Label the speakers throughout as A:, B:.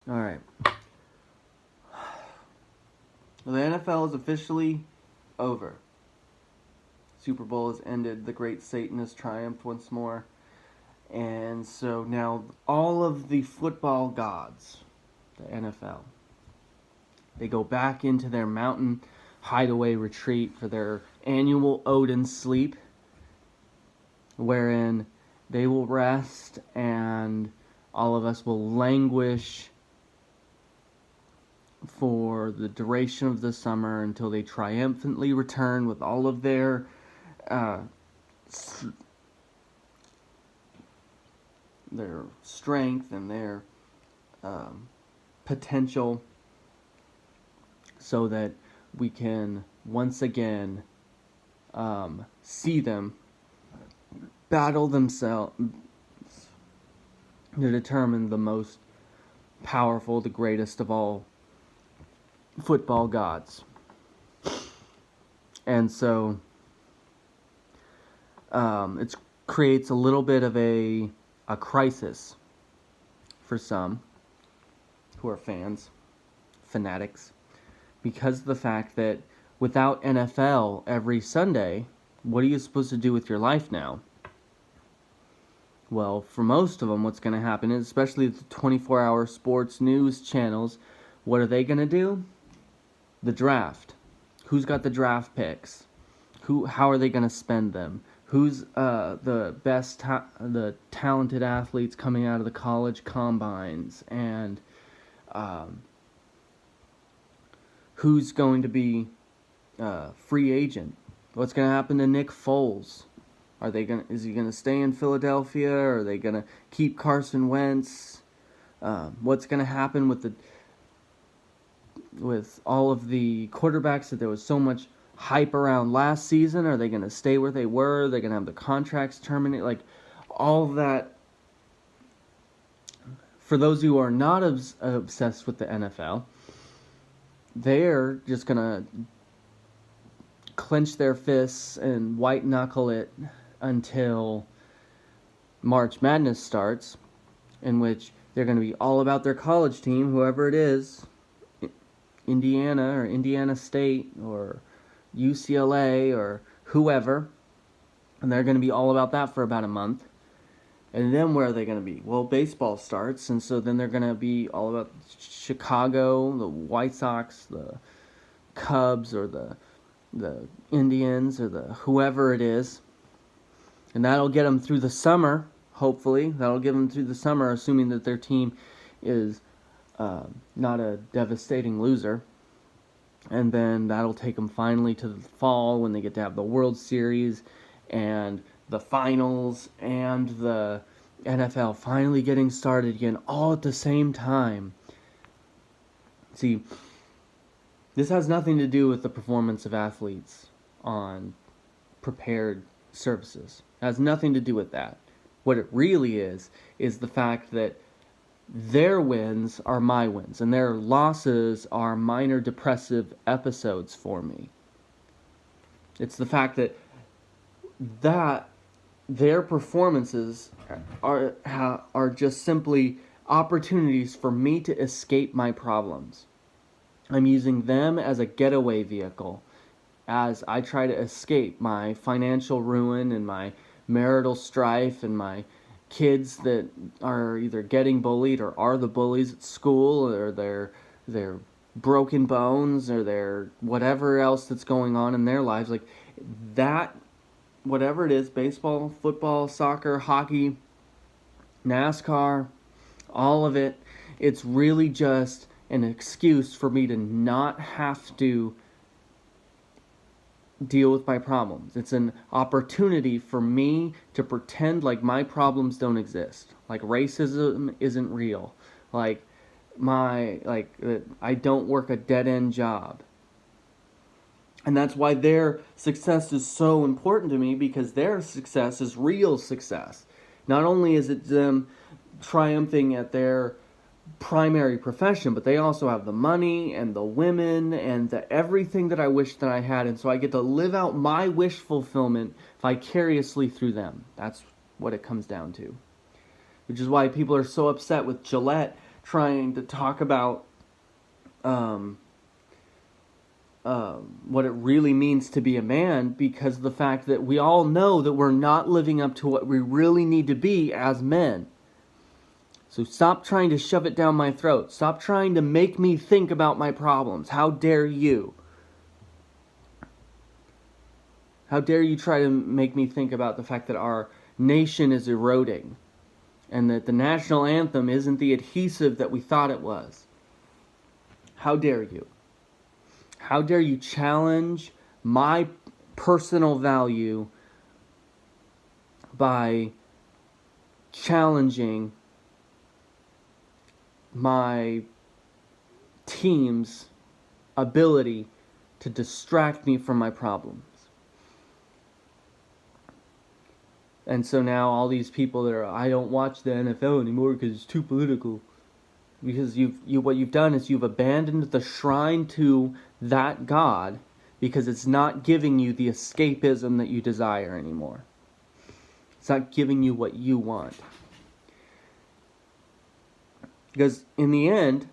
A: All right. Well, the NFL is officially over. Super Bowl has ended. The great Satan has triumphed once more. And so now all of the football gods, the NFL, they go back into their mountain hideaway retreat for their annual Odinsleep, wherein they will rest and all of us will languish for the duration of the summer until they triumphantly return with all of their uh, their strength and their potential, so that we can once again see them battle themselves to determine the most powerful, the greatest of all football gods. And so it creates a little bit of a crisis for some who are fanatics, because of the fact that without NFL every Sunday, what are you supposed to do with your life now? Well, for most of them, what's going to happen is, especially the 24-hour sports news channels, what are they going to do? The draft. Who's got the draft picks? How are they going to spend them? Who's the best, the talented athletes coming out of the college combines? And who's going to be free agent? What's going to happen to Nick Foles? Is he gonna stay in Philadelphia, or are they gonna keep Carson Wentz? What's gonna happen with all of the quarterbacks that there was so much hype around last season? Are they gonna stay where they were? Are they gonna have the contracts terminated? Like, all of that. For those who are not obsessed with the NFL, they're just gonna clench their fists and white knuckle it until March Madness starts, in which they're going to be all about their college team, whoever it is, Indiana or Indiana State or UCLA or whoever, and they're going to be all about that for about a month. And then where are they going to be? Well, baseball starts, and so then they're going to be all about Chicago, the White Sox, the Cubs, or the Indians, or the whoever it is. And that'll get them through the summer, hopefully. That'll get them through the summer, assuming that their team is not a devastating loser. And then that'll take them finally to the fall, when they get to have the World Series and the finals and the NFL finally getting started again, all at the same time. See, this has nothing to do with the performance of athletes on prepared services. It has nothing to do with that. What it really is the fact that their wins are my wins, and their losses are minor depressive episodes for me. It's the fact that their performances are just simply opportunities for me to escape my problems. I'm using them as a getaway vehicle as I try to escape my financial ruin and my marital strife and my kids that are either getting bullied or are the bullies at school, or their broken bones, or their whatever else that's going on in their lives. Like that, whatever it is, baseball, football, soccer, hockey, NASCAR, all of it, it's really just an excuse for me to not have to deal with my problems. It's an opportunity for me to pretend like my problems don't exist. Like racism isn't real. Like I don't work a dead-end job. And that's why their success is so important to me, because their success is real success. Not only is it them triumphing at their primary profession, but they also have the money and the women and the everything that I wish that I had, and so I get to live out my wish fulfillment vicariously through them. That's what it comes down to. Which is why people are so upset with Gillette trying to talk about what it really means to be a man, because of the fact that we all know that we're not living up to what we really need to be as men. So stop trying to shove it down my throat. Stop trying to make me think about my problems. How dare you? How dare you try to make me think about the fact that our nation is eroding and that the national anthem isn't the adhesive that we thought it was? How dare you? How dare you challenge my personal value by challenging my team's ability to distract me from my problems? And so now all these people that are, I don't watch the NFL anymore because it's too political. Because what you've done is you've abandoned the shrine to that God because it's not giving you the escapism that you desire anymore. It's not giving you what you want. Because in the end,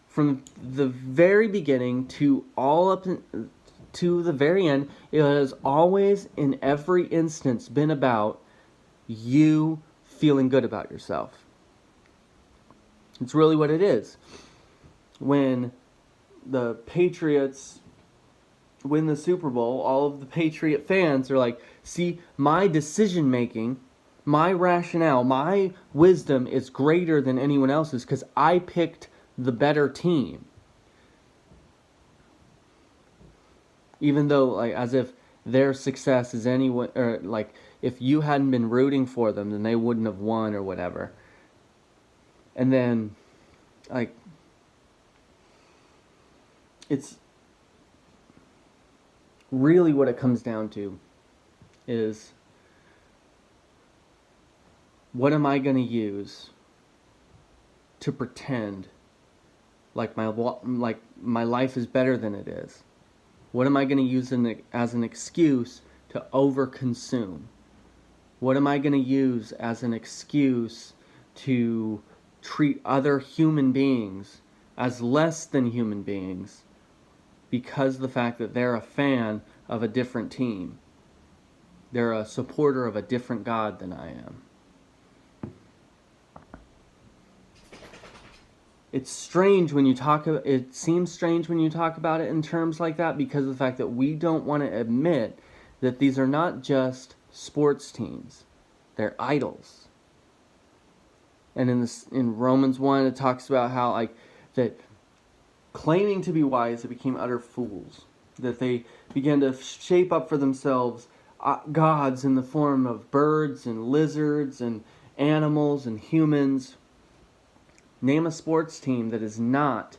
A: from the very beginning to all up to the very end, it has always, in every instance, been about you feeling good about yourself. It's really what it is. When the Patriots win the Super Bowl, all of the Patriot fans are like, see, my decision making, my rationale, my wisdom is greater than anyone else's because I picked the better team. Even though, like, as if their success is anyone, or like, if you hadn't been rooting for them, then they wouldn't have won or whatever. And then, like, it's really what it comes down to is, what am I going to use to pretend like my life is better than it is? What am I going to use as an excuse to overconsume? What am I going to use as an excuse to treat other human beings as less than human beings because of the fact that they're a fan of a different team? They're a supporter of a different God than I am. It's strange when you talk about it. Seems strange when you talk about it in terms like that because of the fact that we don't want to admit that these are not just sports teams. They're idols. And in Romans 1 it talks about how, like, that claiming to be wise, they became utter fools. That they began to shape up for themselves gods in the form of birds and lizards and animals and humans. Name a sports team that is not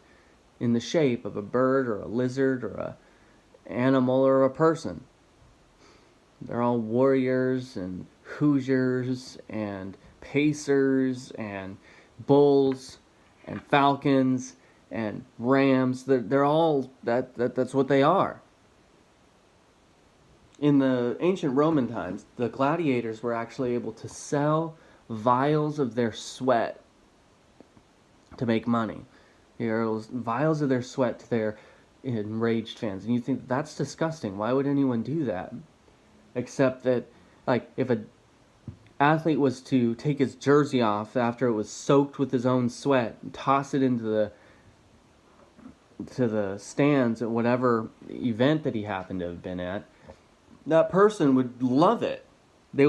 A: in the shape of a bird or a lizard or a animal or a person. They're all warriors and Hoosiers and Pacers and Bulls and Falcons and Rams. They're all that's what they are. In the ancient Roman times, the gladiators were actually able to sell vials of their sweat to make money. Vials of their sweat to their enraged fans. And you think, that's disgusting. Why would anyone do that? Except that, like, if an athlete was to take his jersey off after it was soaked with his own sweat and toss it into the stands at whatever event that he happened to have been at, that person would love it. They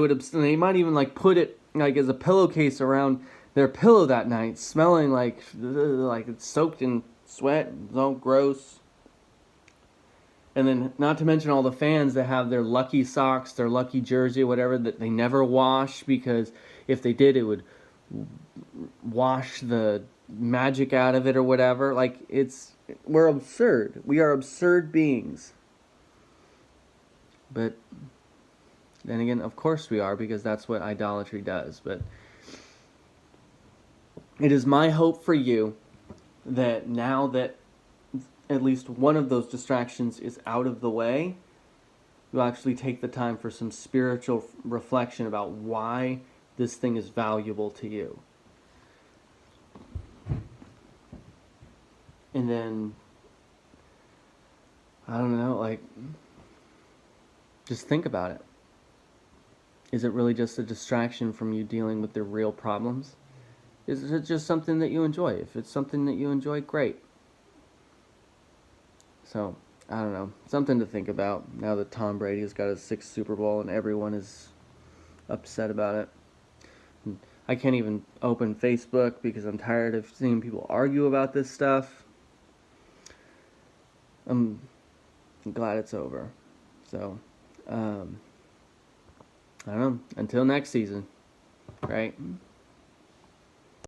A: might even, like, put it, like, as a pillowcase around their pillow that night, smelling like it's soaked in sweat. It's all gross. And then, not to mention all the fans that have their lucky socks, their lucky jersey, whatever, that they never wash, because if they did, it would wash the magic out of it or whatever. Like, we're absurd. We are absurd beings. But then again, of course we are, because that's what idolatry does. But it is my hope for you that now that at least one of those distractions is out of the way, you'll actually take the time for some spiritual reflection about why this thing is valuable to you. And then, I don't know, like, just think about it. Is it really just a distraction from you dealing with the real problems? Is it just something that you enjoy? If it's something that you enjoy, great. So, I don't know. Something to think about now that Tom Brady's got his 6th Super Bowl and everyone is upset about it. And I can't even open Facebook because I'm tired of seeing people argue about this stuff. I'm glad it's over. So, I don't know. Until next season, right?